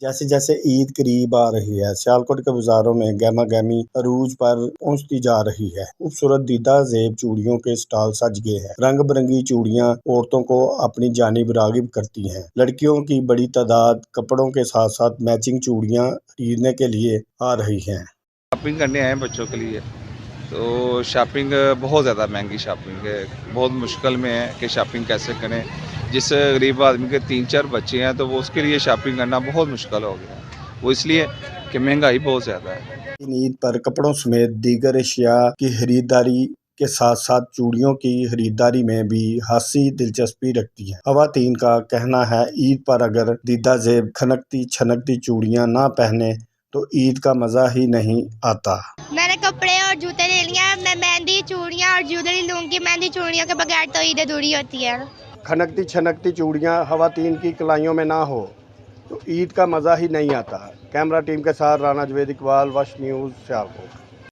जैसे जैसे ईद करीब आ रही है, सियालकोट के बाजारों में गहमा गहमी अरूज पर पहुंचती जा रही है। खूबसूरत दीदा जेब चूड़ियों के स्टॉल सज गए हैं। रंग बिरंगी चूड़ियां औरतों को अपनी जानिब रागिब करती हैं। लड़कियों की बड़ी तादाद कपड़ों के साथ साथ मैचिंग चूड़ियां खरीदने के लिए आ रही हैं। शॉपिंग करने आए हैं बच्चों के लिए, तो शॉपिंग बहुत ज़्यादा महंगी शॉपिंग है। बहुत मुश्किल में है कि शॉपिंग कैसे करें। जिस गरीब आदमी के 3-4 बच्चे हैं तो वो उसके लिए शॉपिंग करना बहुत मुश्किल हो गया है। वो इसलिए कि महंगाई बहुत ज़्यादा है। ईद पर कपड़ों समेत दीगर अशिया की खरीदारी के साथ साथ चूड़ियों की खरीदारी में भी खासी दिलचस्पी रखती है। खवातीन का कहना है ईद पर अगर दीदा जेब खनकती छनकती चूड़ियां ना पहने तो ईद का मजा ही नहीं आता। मैंने कपड़े और जूते ले लिया। मैं मेहंदी चूड़ियाँ और ज्वेलरी लूंगी। मेहंदी चूड़ियों के बगैर तो ईद अधूरी होती है। खनकती छनकती चूड़ियां खवातीन की कलाइयों में ना हो तो ईद का मज़ा ही नहीं आता। कैमरा टीम के साथ राना जवेद इकबाल, वश न्यूज़, सियालकोट।